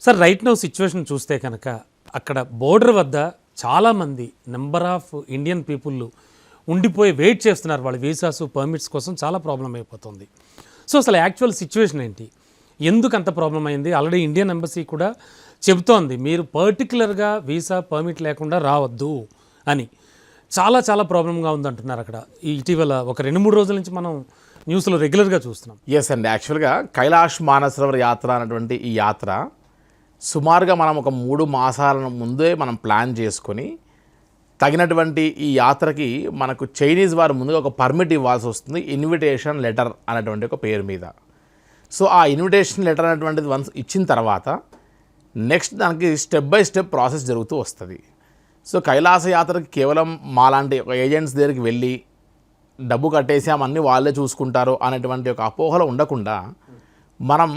Sir right now situation చూస్తే కనుక అక్కడ బోర్డర్ వద్ద చాలామంది నెంబర్ ఆఫ్ ఇండియన్ పీపుల్ ఉండిపోయి వెయిట్ చేస్తున్నారు వాళ్ళ వీసాస్ పర్మిట్స్ కోసం. చాలా ప్రాబ్లం అయిపోతుంది. సో అసలు యాక్చువల్ సిచ్యువేషన్ ఏంటి, ఎందుకు అంత ప్రాబ్లం అయింది? ఆల్రెడీ ఇండియన్ ఎంబసీ కూడా చెబుతోంది మీరు పర్టికులర్గా వీసా పర్మిట్ లేకుండా రావద్దు అని. చాలా చాలా ప్రాబ్లంగా ఉందంటున్నారు అక్కడ. ఇటీవల ఒక 2-3 రోజుల నుంచి మనం న్యూస్లో రెగ్యులర్గా చూస్తున్నాం. ఎస్ అండి, యాక్చువల్గా కైలాష్ మానసరోవర్ యాత్ర అనేటువంటి ఈ యాత్ర సుమారుగా మనం ఒక 3 మాసాల ముందే మనం ప్లాన్ చేసుకొని తగినటువంటి ఈ యాత్రకి మనకు చైనీస్ వారు ముందుగా ఒక పర్మిట్ ఇవ్వాల్సి వస్తుంది, ఇన్విటేషన్ లెటర్ అనేటువంటి ఒక పేరు మీద. సో ఆ ఇన్విటేషన్ లెటర్ అనేటువంటిది వన్స్ ఇచ్చిన తర్వాత నెక్స్ట్ దానికి స్టెప్ బై స్టెప్ ప్రాసెస్ జరుగుతూ వస్తుంది. సో కైలాస యాత్రకి కేవలం మాలాంటి ఒక ఏజెంట్స్ దగ్గరికి వెళ్ళి డబ్బు కట్టేసామన్నీ వాళ్ళే చూసుకుంటారు అనేటువంటి ఒక అపోహలు ఉండకుండా మనం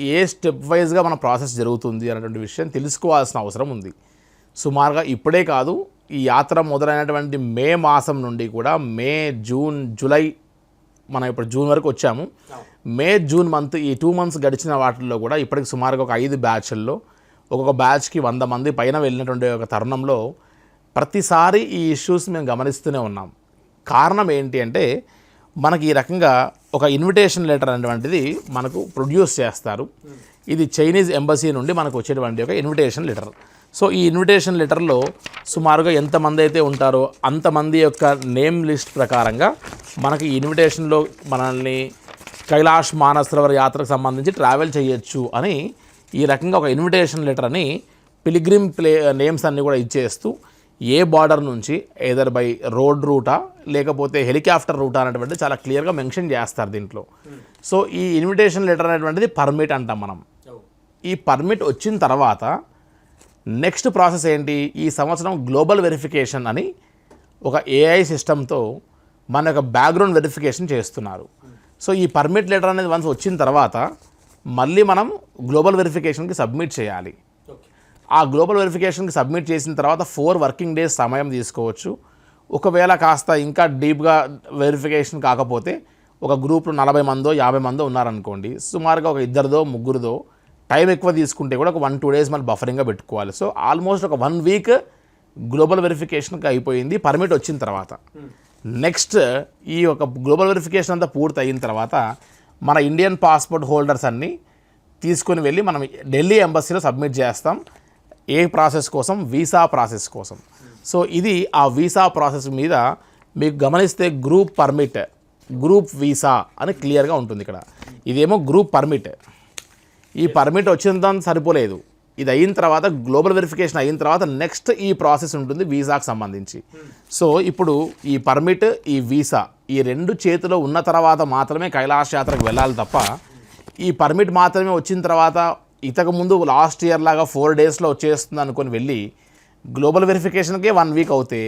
ఏ స్టెప్ వైజ్గా మన ప్రాసెస్ జరుగుతుంది అనేటువంటి విషయం తెలుసుకోవాల్సిన అవసరం ఉంది. సుమారుగా ఇప్పుడే కాదు, ఈ యాత్ర మొదలైనటువంటి మే మాసం నుండి కూడా మే, జూన్, జూలై, మనం ఇప్పుడు జూన్ వరకు వచ్చాము. మే, జూన్ మంత్ ఈ 2 మంత్స్ గడిచిన వాటిల్లో కూడా ఇప్పటికి సుమారుగా ఒక 5 బ్యాచ్ల్లో ఒక్కొక్క బ్యాచ్కి 100 మంది పైన వెళ్ళినటువంటి ఒక తరుణంలో ప్రతిసారి ఈ ఇష్యూస్ మేము గమనిస్తూనే ఉన్నాం. కారణం ఏంటి అంటే మనకి ఈ రకంగా ఒక ఇన్విటేషన్ లెటర్ అనేటువంటిది మనకు ప్రొడ్యూస్ చేస్తారు. ఇది చైనీస్ ఎంబసీ నుండి మనకు వచ్చేటువంటి ఒక ఇన్విటేషన్ లెటర్. సో ఈ ఇన్విటేషన్ లెటర్లో సుమారుగా ఎంతమంది అయితే ఉంటారో అంతమంది యొక్క నేమ్ లిస్ట్ ప్రకారంగా మనకి ఈ ఇన్విటేషన్లో మనల్ని కైలాష్ మానసరోవర్ యాత్రకు సంబంధించి ట్రావెల్ చేయొచ్చు అని ఈ రకంగా ఒక ఇన్విటేషన్ లెటర్ అని పిలిగ్రిమ్ నేమ్స్ అన్నీ కూడా ఇచ్చేస్తూ ఏ బార్డర్ నుంచి ఏదర్ బై రోడ్ రూటా లేకపోతే హెలికాప్టర్ రూటా అనేటువంటిది చాలా క్లియర్గా మెన్షన్ చేస్తారు దీంట్లో. సో ఈ ఇన్విటేషన్ లెటర్ అనేటువంటిది పర్మిట్ అంటాం మనం. ఈ పర్మిట్ వచ్చిన తర్వాత నెక్స్ట్ ప్రాసెస్ ఏంటి, ఈ సంవత్సరం గ్లోబల్ వెరిఫికేషన్ అని ఒక ఏఐ సిస్టంతో మన యొక్క బ్యాక్గ్రౌండ్ వెరిఫికేషన్ చేస్తున్నారు. సో ఈ పర్మిట్ లెటర్ అనేది వన్స్ వచ్చిన తర్వాత మళ్ళీ మనం గ్లోబల్ వెరిఫికేషన్కి సబ్మిట్ చేయాలి. ఆ గ్లోబల్ వెరిఫికేషన్కి సబ్మిట్ చేసిన తర్వాత 4 వర్కింగ్ డేస్ సమయం తీసుకోవచ్చు. ఒకవేళ కాస్త ఇంకా డీప్గా వెరిఫికేషన్ కాకపోతే ఒక గ్రూప్లో 40 మందో 50 మందో ఉన్నారనుకోండి, సుమారుగా ఒక 2 3 టైం ఎక్కువ తీసుకుంటే కూడా ఒక 1-2 డేస్ మళ్ళీ బఫరింగ్గా పెట్టుకోవాలి. సో ఆల్మోస్ట్ ఒక 1 వీక్ గ్లోబల్ వెరిఫికేషన్కి అయిపోయింది పర్మిట్ వచ్చిన తర్వాత. నెక్స్ట్ ఈ ఒక గ్లోబల్ వెరిఫికేషన్ అంతా పూర్తి అయిన తర్వాత మన ఇండియన్ పాస్పోర్ట్ హోల్డర్స్ అన్నీ తీసుకొని వెళ్ళి మనం ఢిల్లీ ఎంబసీలో సబ్మిట్ చేస్తాం. ఏ ప్రాసెస్ కోసం? వీసా ప్రాసెస్ కోసం. సో ఇది ఆ వీసా ప్రాసెస్ మీద మీకు గమనిస్తే గ్రూప్ పర్మిట్, గ్రూప్ వీసా అని క్లియర్గా ఉంటుంది ఇక్కడ. ఇదేమో గ్రూప్ పర్మిట్. ఈ పర్మిట్ వచ్చినంత సరిపోలేదు, ఇది అయిన తర్వాత గ్లోబల్ వెరిఫికేషన్ అయిన తర్వాత నెక్స్ట్ ఈ ప్రాసెస్ ఉంటుంది వీసాకు సంబంధించి. సో ఇప్పుడు ఈ పర్మిట్, ఈ వీసా ఈ 2 చేతిలో ఉన్న తర్వాత మాత్రమే కైలాష్ యాత్రకు వెళ్ళాలి తప్ప ఈ పర్మిట్ మాత్రమే వచ్చిన తర్వాత ఇంతకుముందు లాస్ట్ ఇయర్ లాగా 4 డేస్లో వచ్చేస్తుంది అనుకొని వెళ్ళి గ్లోబల్ వెరిఫికేషన్కే 1 వీక్ అవుతే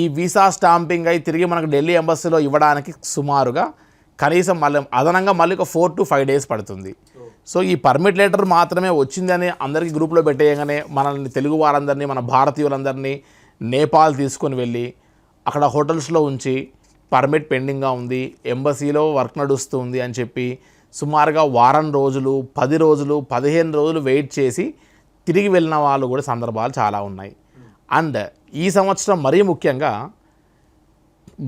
ఈ వీసా స్టాంపింగ్ అయి తిరిగి మనకు ఢిల్లీ ఎంబసీలో ఇవ్వడానికి సుమారుగా కనీసం అదనంగా మళ్ళీ ఒక 4 to 5 డేస్ పడుతుంది. సో ఈ పర్మిట్ లెటర్ మాత్రమే వచ్చిందని అందరికీ గ్రూప్లో పెట్టేయగానే మనల్ని తెలుగు వారందరినీ, మన భారతీయులందరినీ నేపాల్ తీసుకొని వెళ్ళి అక్కడ హోటల్స్లో ఉంచి పర్మిట్ పెండింగ్గా ఉంది, ఎంబసీలో వర్క్ నడుస్తుంది అని చెప్పి సుమారుగా 1 వారం రోజులు, 10 రోజులు, 15 రోజులు వెయిట్ చేసి తిరిగి వెళ్ళిన వాళ్ళు కూడా సందర్భాలు చాలా ఉన్నాయి. అండ్ ఈ సంవత్సరం మరీ ముఖ్యంగా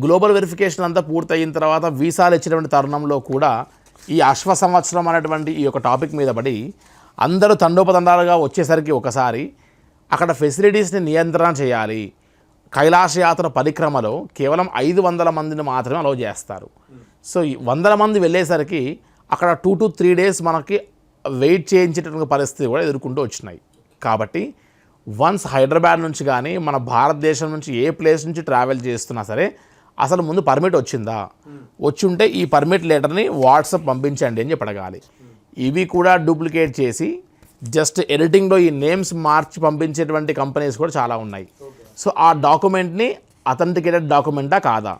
గ్లోబల్ వెరిఫికేషన్ అంతా పూర్తయిన తర్వాత వీసాలు ఇచ్చినటువంటి తరుణంలో కూడా ఈ అశ్వ సంవత్సరం అనేటువంటి ఈ యొక్క టాపిక్ మీద పడి అందరూ తండోపతండాలుగా వచ్చేసరికి ఒకసారి అక్కడ ఫెసిలిటీస్ని నియంత్రణ చేయాలి. కైలాస యాత్ర పరిక్రమలో కేవలం 500 మందిని మాత్రమే అలౌ చేస్తారు. సో 100 మంది వెళ్ళేసరికి అక్కడ 2 to 3 డేస్ మనకి వెయిట్ చేయించేటటువంటి పరిస్థితి కూడా ఎదుర్కొంటూ వచ్చినాయి. కాబట్టి వన్స్ హైదరాబాద్ నుంచి కానీ మన భారతదేశం నుంచి ఏ ప్లేస్ నుంచి ట్రావెల్ చేస్తున్నా సరే అసలు ముందు పర్మిట్ వచ్చిందా, వచ్చి ఉంటే ఈ పర్మిట్ లెటర్ని వాట్సాప్ పంపించండి అని చెప్పడగాలి. ఇవి కూడా డూప్లికేట్ చేసి జస్ట్ ఎడిటింగ్లో ఈ నేమ్స్ మార్చి పంపించేటువంటి కంపెనీస్ కూడా చాలా ఉన్నాయి. సో ఆ డాక్యుమెంట్ని అథెంటికేటెడ్ డాక్యుమెంటా కాదా,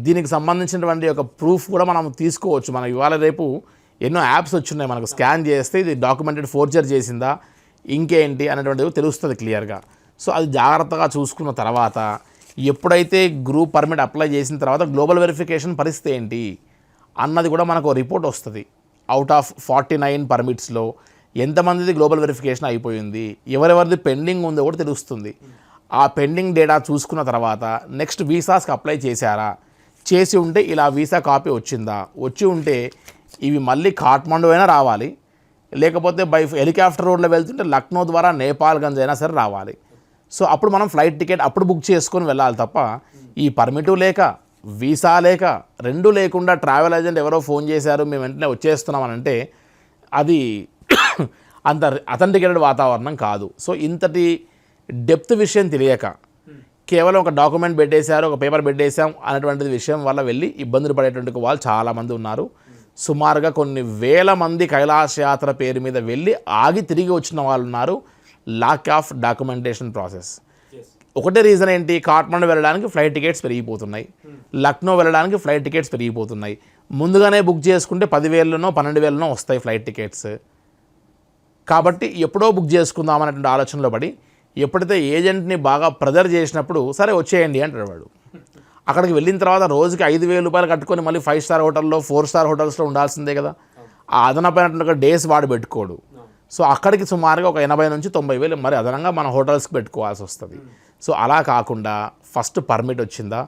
దీనికి సంబంధించినటువంటి ఒక ప్రూఫ్ కూడా మనం తీసుకోవచ్చు. మనం ఇవాళ రేపు ఎన్నో యాప్స్ వచ్చున్నాయి, మనకు స్కాన్ చేస్తే ఇది డాక్యుమెంటెడ్ ఫోర్జర్ చేసిందా ఇంకేంటి అనేటువంటిది తెలుస్తుంది క్లియర్గా. సో అది జాగ్రత్తగా చూసుకున్న తర్వాత ఎప్పుడైతే గ్రూప్ పర్మిట్ అప్లై చేసిన తర్వాత గ్లోబల్ వెరిఫికేషన్ పరిస్థితి ఏంటి అన్నది కూడా మనకు రిపోర్ట్ వస్తుంది. అవుట్ ఆఫ్ 49 పర్మిట్స్లో ఎంతమందిది గ్లోబల్ వెరిఫికేషన్ అయిపోయింది, ఎవరెవరిది పెండింగ్ ఉందో కూడా తెలుస్తుంది. ఆ పెండింగ్ డేటా చూసుకున్న తర్వాత నెక్స్ట్ వీసాస్కి అప్లై చేశారా, చేసి ఉంటే ఇలా వీసా కాపీ వచ్చిందా, వచ్చి ఉంటే ఇవి మళ్ళీ కాఠ్మండు అయినా రావాలి, లేకపోతే బై హెలికాప్టర్ రోడ్లో వెళ్తుంటే లక్నో ద్వారా నేపాల్గంజ్ అయినా సరే రావాలి. సో అప్పుడు మనం ఫ్లైట్ టికెట్ అప్పుడు బుక్ చేసుకొని వెళ్ళాలి తప్ప ఈ పర్మిటు లేక వీసా లేక రెండూ లేకుండా ట్రావెల్ ఏజెంట్ ఎవరో ఫోన్ చేశారు మేము వెంటనే వచ్చేస్తున్నామని అంటే అది అంత అథెంటికేటెడ్ వాతావరణం కాదు. సో ఇంతటి డెప్త్ విషయం తెలియక కేవలం ఒక డాక్యుమెంట్ పెట్టేశారు, ఒక పేపర్ పెట్టేశాం అనేటువంటిది విషయం వల్ల వెళ్ళి ఇబ్బందులు పడేటువంటి వాళ్ళు చాలామంది ఉన్నారు. సుమారుగా కొన్ని వేల మంది కైలాస యాత్ర పేరు మీద వెళ్ళి ఆగి తిరిగి వచ్చిన వాళ్ళు ఉన్నారు. Lack of documentation process. ఒకటే రీజన్ ఏంటి, కాఠ్మండు వెళ్ళడానికి ఫ్లైట్ టికెట్స్ పెరిగిపోతున్నాయి, లక్నో వెళ్ళడానికి ఫ్లైట్ టికెట్స్ పెరిగిపోతున్నాయి. ముందుగానే బుక్ చేసుకుంటే 10,000నో 12,000నో వస్తాయి ఫ్లైట్ టికెట్స్. కాబట్టి ఎప్పుడో బుక్ చేసుకుందాం అనేటువంటి ఆలోచనలో పడి ఎప్పుడైతే ఏజెంట్ని బాగా ప్రెజర్ చేసినప్పుడు సరే వచ్చేయండి అంటాడు వాడు. అక్కడికి వెళ్ళిన తర్వాత రోజుకి 5,000 రూపాయలు కట్టుకొని మళ్ళీ 5 స్టార్ హోటల్లో 4 స్టార్ హోటల్స్లో ఉండాల్సిందే కదా. ఆ అదనపైనటువంటి డేస్ వాడు పెట్టుకోడు. సో అక్కడికి సుమారుగా ఒక 80,000 నుంచి 90,000 మరి అదనంగా మన హోటల్స్కి పెట్టుకోవాల్సి వస్తుంది. సో అలా కాకుండా ఫస్ట్ పర్మిట్ వచ్చిందా,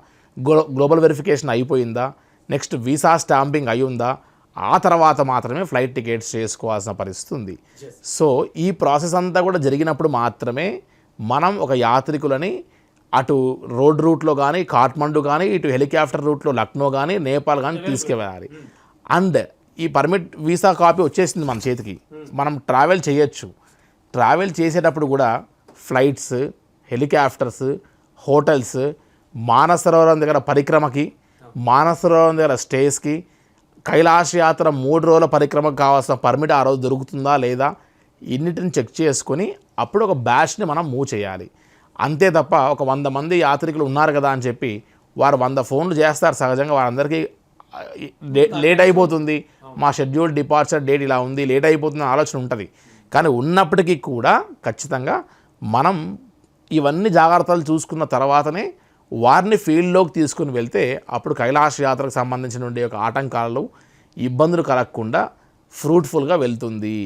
గ్లోబల్ వెరిఫికేషన్ అయిపోయిందా, నెక్స్ట్ వీసా స్టాంపింగ్ అయ్యిందా, ఆ తర్వాత మాత్రమే ఫ్లైట్ టికెట్స్ చేసుకోవాల్సిన పరిస్థితి ఉంది. సో ఈ ప్రాసెస్ అంతా కూడా జరిగినప్పుడు మాత్రమే మనం ఒక యాత్రికులని అటు రోడ్ రూట్లో కానీ కాఠ్మండు కానీ ఇటు హెలికాప్టర్ రూట్లో లక్నో కానీ నేపాల్ కానీ తీసుకువెళ్ళాలి. అండ్ ఈ పర్మిట్ వీసా కాపీ వచ్చేసింది మన చేతికి, మనం ట్రావెల్ చేయొచ్చు. ట్రావెల్ చేసేటప్పుడు కూడా ఫ్లైట్స్, హెలికాప్టర్స్, హోటల్స్, మానసరోవరం దగ్గర పరిక్రమకి, మానసరోవరం దగ్గర స్టేస్కి, కైలాస యాత్ర 3 రోజుల పరిక్రమకు కావాల్సిన పర్మిట్ ఆ రోజు దొరుకుతుందా లేదా ఇన్నిటిని చెక్ చేసుకొని అప్పుడు ఒక బ్యాచ్ని మనం మూవ్ చేయాలి. అంతే తప్ప ఒక 100 మంది యాత్రికులు ఉన్నారు కదా అని చెప్పి వారు 100 ఫోన్లు చేస్తారు. సహజంగా వారందరికీ లేట్ అయిపోతుంది, మా షెడ్యూల్ డిపార్చర్ డేట్ ఇలా ఉంది, లేట్ అయిపోతుంది ఆలోచన ఉంటుంది. కానీ ఉన్నప్పటికీ కూడా ఖచ్చితంగా మనం ఇవన్నీ జాగ్రత్తలు చూసుకున్న తర్వాతనే వారిని ఫీల్డ్లోకి తీసుకుని వెళ్తే అప్పుడు కైలాస యాత్రకు సంబంధించిన ఆటంకాలు, ఇబ్బందులు కలగకుండా ఫ్రూట్ఫుల్గా వెళ్తుంది